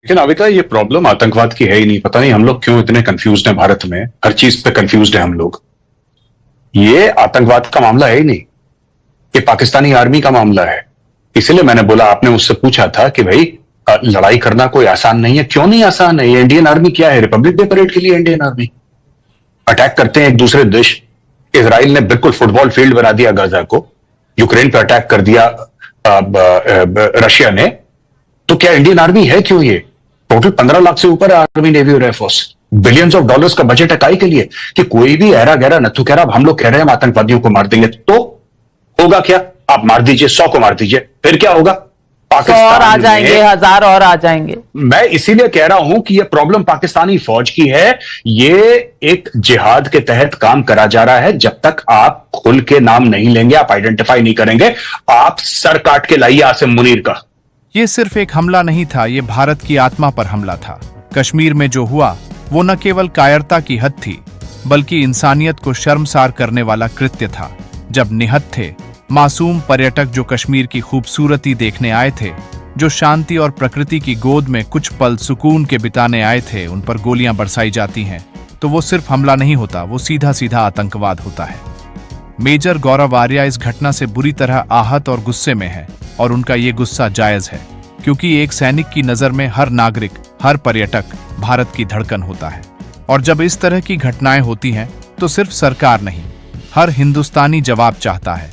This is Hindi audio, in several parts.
लेकिन अभी का ये प्रॉब्लम आतंकवाद की है ही नहीं। पता नहीं हम लोग क्यों इतने कंफ्यूज्ड हैं भारत में, हर चीज पे कंफ्यूज्ड है हम लोग। ये आतंकवाद का मामला है ही नहीं, ये पाकिस्तानी आर्मी का मामला है। इसलिए मैंने बोला, आपने मुझसे पूछा था कि भाई लड़ाई करना कोई आसान नहीं है। क्यों नहीं आसान है? ये इंडियन आर्मी क्या है? रिपब्लिक डे परेड के लिए इंडियन आर्मी अटैक करते हैं एक दूसरे देश। इसराइल ने बिल्कुल फुटबॉल फील्ड बना दिया गाजा को, यूक्रेन पर अटैक कर दिया रशिया ने। तो क्या इंडियन आर्मी है क्यों? ये टोटल 15 लाख से ऊपर है आर्मी, नेवी और एयरफोर्स। बिलियंस ऑफ डॉलर्स का बजट है काई के लिए कि कोई भी ऐरा गहरा नथु कह रहा, हम लोग कह रहे हैं हम आतंकवादियों को मार देंगे, तो होगा क्या? आप मार दीजिए, 100 को मार दीजिए, फिर क्या होगा? 100 और आ जाएंगे, 1000 और आ जाएंगे। मैं इसीलिए कह रहा हूं कि यह प्रॉब्लम पाकिस्तानी फौज की है। ये एक जिहाद के तहत काम करा जा रहा है। जब तक आप खुल के नाम नहीं लेंगे, आप आइडेंटिफाई नहीं करेंगे, आप सर काट के लाइए आसिम मुनीर का। ये सिर्फ एक हमला नहीं था, ये भारत की आत्मा पर हमला था। कश्मीर में जो हुआ वो न केवल कायरता की हद थी, बल्कि इंसानियत को शर्मसार करने वाला कृत्य था। जब निहत्थे मासूम पर्यटक जो कश्मीर की खूबसूरती देखने आए थे, जो शांति और प्रकृति की गोद में कुछ पल सुकून के बिताने आए थे, उन पर गोलियां बरसाई जाती हैं, तो वो सिर्फ हमला नहीं होता, वो सीधा सीधा आतंकवाद होता है। मेजर गौरव आर्या इस घटना से बुरी तरह आहत और गुस्से में है, और उनका ये गुस्सा जायज है, क्योंकि एक सैनिक की नजर में हर नागरिक, हर पर्यटक भारत की धड़कन होता है। और जब इस तरह की घटनाएं होती हैं तो सिर्फ सरकार नहीं, हर हिंदुस्तानी जवाब चाहता है।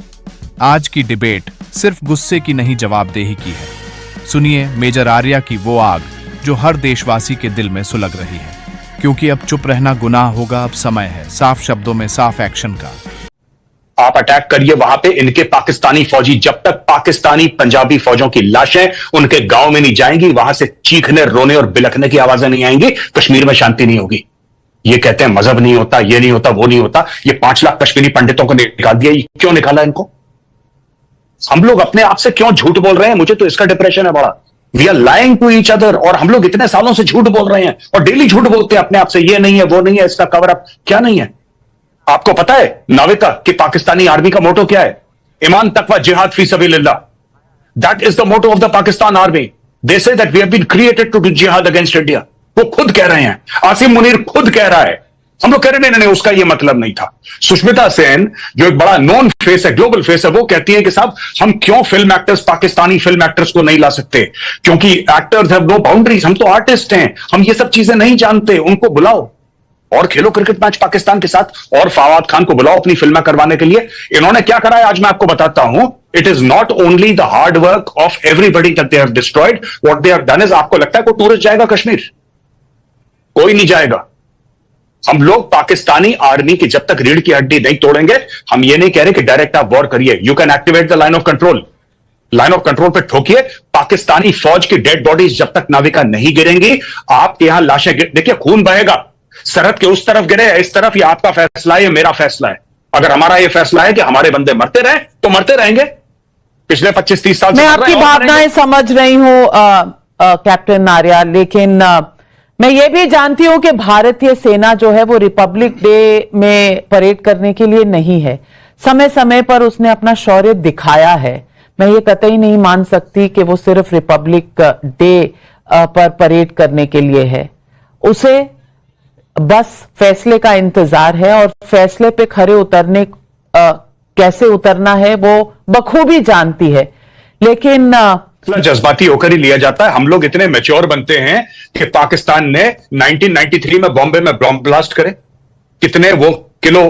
आज की डिबेट सिर्फ गुस्से की नहीं, जवाबदेही की है। सुनिए मेजर आर्या की वो आग जो हर देशवासी के दिल में सुलग रही है, क्योंकि अब चुप रहना गुनाह होगा, अब समय है साफ शब्दों में साफ एक्शन का। आप अटैक करिए वहां पे, इनके पाकिस्तानी फौजी जब तक पाकिस्तानी पंजाबी फौजों की लाशें उनके गांव में नहीं जाएंगी, वहां से चीखने, रोने और बिलखने की आवाजें नहीं आएंगी, कश्मीर में शांति नहीं होगी। ये कहते हैं मजहब नहीं होता, ये नहीं होता, वो नहीं होता। ये 5 लाख कश्मीरी पंडितों को निकाल दिया, क्यों निकाला इनको? हम लोग अपने आप से क्यों झूठ बोल रहे हैं? मुझे तो इसका डिप्रेशन है बड़ा। We are lying to each other, और हम लोग इतने सालों से झूठ बोल रहे हैं और डेली झूठ बोलते हैं अपने आप से, ये नहीं है, वो नहीं है, इसका कवर अप क्या नहीं है। आपको पता है नाविका कि पाकिस्तानी आर्मी का मोटो क्या है? ईमान तकवा जिहाद फी सबीलिल्लाह। That is the motto of the Pakistan army. They say that we have been created to do जिहाद अगेंस्ट इंडिया। वो खुद कह रहे हैं, आसिम मुनीर खुद कह रहा है। हम लोग कह रहे नहीं, उसका ये मतलब नहीं था। सुष्मिता सेन जो एक बड़ा नोन फेस है, ग्लोबल फेस है, वो कहती है कि साहब हम क्यों film actors, Pakistani film actors को नहीं ला सकते, क्योंकि एक्टर्स हैव नो बाउंड्रीज, हम तो आर्टिस्ट हैं, हम ये सब चीजें नहीं जानते, उनको बुलाओ और खेलो क्रिकेट मैच पाकिस्तान के साथ, और फवाद खान को बुलाओ अपनी फिल्में करवाने के लिए। इन्होंने क्या करा है आज मैं आपको बताता हूं। It is not only the hard work of everybody that they have destroyed, what they have done is, आपको लगता है कोई टूरिस्ट जाएगा कश्मीर? कोई नहीं जाएगा। हम लोग पाकिस्तानी आर्मी की जब तक रीढ़ की हड्डी नहीं तोड़ेंगे, हम ये नहीं कह रहे कि डायरेक्ट आप वॉर करिए। You can activate the line of control, line of control पे ठोकिए। पाकिस्तानी फौज की डेड बॉडीज जब तक नाविका नहीं गिरेंगी, आपके यहां लाशें देखिए, खून बहेगा। सरहद के उस तरफ गिरे, इस तरफ, ये आपका फैसला है, ये मेरा फैसला है। अगर हमारा ये फैसला है कि हमारे बंदे मरते रहे तो मरते रहेंगे। पिछले 25-30 साल से मैं आपकी भावनाएं समझ रही हूं कैप्टन आर्या, लेकिन मैं ये भी जानती हूं कि भारतीय सेना जो है वो रिपब्लिक डे में परेड करने के लिए नहीं है। समय समय पर उसने अपना शौर्य दिखाया है। मैं ये कतई नहीं मान सकती कि वो सिर्फ रिपब्लिक डे पर परेड करने के लिए है। उसे बस फैसले का इंतजार है, और फैसले पे खरे उतरने कैसे उतरना है वो बखूबी जानती है। लेकिन जज्बाती होकर ही लिया जाता है। हम लोग इतने मैच्योर बनते हैं कि पाकिस्तान ने 1993 में बॉम्बे में बॉम्ब ब्लास्ट करे, कितने वो किलो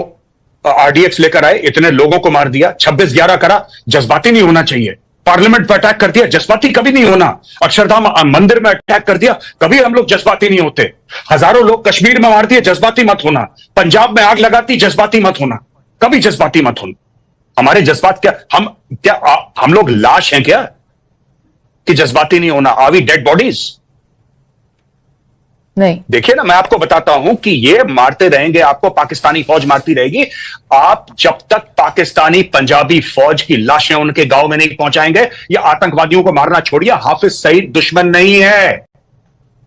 आरडीएक्स लेकर आए, इतने लोगों को मार दिया, 26/11 करा। जज्बाती नहीं होना चाहिए। पार्लियामेंट पर अटैक कर दिया, जज्बाती कभी नहीं होना। अक्षरधाम मंदिर में अटैक कर दिया, कभी हम लोग जज्बाती नहीं होते। हजारों लोग कश्मीर में मार दिए, जज्बाती मत होना। पंजाब में आग लगाती, जज्बाती मत होना, कभी जज्बाती मत होना। हमारे जज्बात क्या हम लोग लाश हैं क्या कि जज्बाती नहीं होना? Are we dead bodies? नहीं। देखिए ना, मैं आपको बताता हूं कि ये मारते रहेंगे आपको, पाकिस्तानी फौज मारती रहेगी। आप जब तक पाकिस्तानी पंजाबी फौज की लाशें उनके गांव में नहीं पहुंचाएंगे, या आतंकवादियों को मारना छोड़िए, हाफिज सईद दुश्मन नहीं है,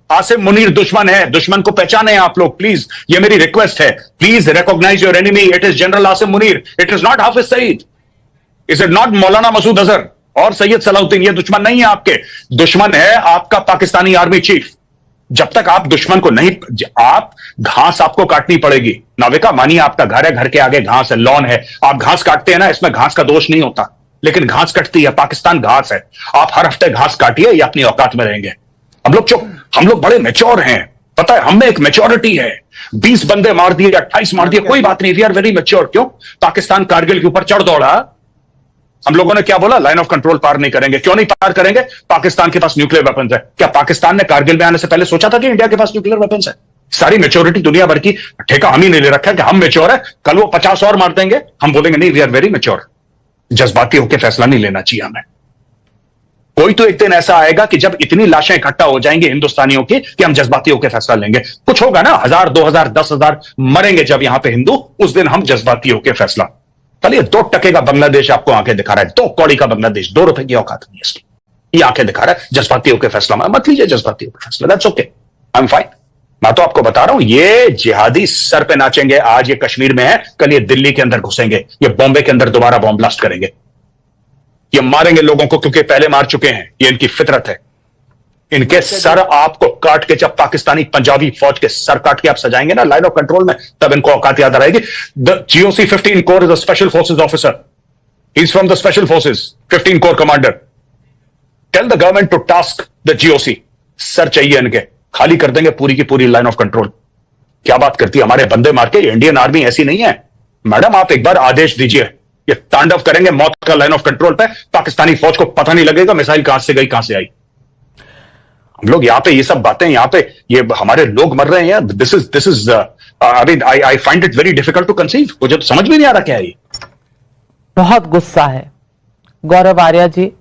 आसिम मुनीर दुश्मन है। दुश्मन को पहचाने आप लोग प्लीज, ये मेरी रिक्वेस्ट है। Please recognise your enemy, it is general Asim Munir, it is not Hafiz Saeed, is it not Maulana Masood Azhar और सैयद सलाउद्दीन। ये दुश्मन नहीं है आपके, दुश्मन है आपका पाकिस्तानी आर्मी चीफ। जब तक आप दुश्मन को नहीं, आप घास आपको काटनी पड़ेगी। नाविका मानिए आपका घर है, घर के आगे घास है, लॉन है, आप घास काटते हैं ना, इसमें घास का दोष नहीं होता, लेकिन घास कटती है। पाकिस्तान घास है, आप हर हफ्ते घास काटिए, ये अपनी औकात में रहेंगे। हम लोग चुप, हम लोग बड़े मैच्योर हैं, पता है हम में एक मैच्योरिटी है। 20 बंदे मार दिए, 28 मार दिए, कोई बात नहीं, वी आर वेरी मैच्योर। क्यों? पाकिस्तान कारगिल के ऊपर चढ़ दौड़ा, हम लोगों ने क्या बोला? लाइन ऑफ कंट्रोल पार नहीं करेंगे। क्यों नहीं पार करेंगे? पाकिस्तान के पास न्यूक्लियर वेपन्स है। क्या पाकिस्तान ने कारगिल में आने से पहले सोचा था कि इंडिया के पास न्यूक्लियर वेपन्स है? सारी मैच्योरिटी दुनिया भर की ठेका हम ही नहीं ले रखा है कि हम मैच्योर है, कल वो 50 और मार देंगे, हम बोलेंगे नहीं वी आर वेरी मैच्योर। जज्बाती होकर फैसला नहीं लेना चाहिए हमें। कोई तो एक दिन ऐसा आएगा कि जब इतनी लाशें इकट्ठा हो जाएंगी हिंदुस्तानियों की कि हम जज्बाती होकर फैसला लेंगे। कुछ होगा ना, 1000, 2000, 10,000 मरेंगे जब यहां पे हिंदू, उस दिन हम जज्बाती होकर फैसला। कल ये 2 टके का बांग्लादेश आपको आंखें दिखा रहा है, 2 कौड़ी का बांग्लादेश, 2 रुपए की औकात नहीं है इसकी, ये आंखें दिखा रहा है। जज्बाती होकर फैसला मत लीजिए, जज्बाती होकर फैसला, that's okay, I am fine. मैं तो आपको बता रहा हूं, ये जिहादी सर पे नाचेंगे। आज ये कश्मीर में है, कल ये दिल्ली के अंदर घुसेंगे, ये बॉम्बे के अंदर दोबारा बॉम्ब ब्लास्ट करेंगे, ये मारेंगे लोगों को, क्योंकि पहले मार चुके हैं, ये इनकी फितरत है। इनके सर आपको काट के, जब पाकिस्तानी पंजाबी फौज के सर काट के आप सजाएंगे ना लाइन ऑफ कंट्रोल में, तब इनको औकात याद आएगी। The GOC 15 corps is a special forces officer, he is from the special forces, 15 corps commander. Tell the government to task the GOC, सर चाहिए इनके, खाली कर देंगे पूरी की पूरी लाइन ऑफ कंट्रोल। क्या बात करती है, हमारे बंदे मार के। इंडियन आर्मी ऐसी नहीं है मैडम, आप एक बार आदेश दीजिए, ये तांडव करेंगे मौत का लाइन ऑफ कंट्रोल पे, पाकिस्तानी फौज को पता नहीं लगेगा मिसाइल कहां से गई कहां से आई। हम लोग यहां पे ये सब बातें, यहां पे ये हमारे लोग मर रहे हैं, this is I find it very difficult to conceive. मुझे तो समझ में नहीं आ रहा क्या है ये। बहुत गुस्सा है। गौरव आर्या जी,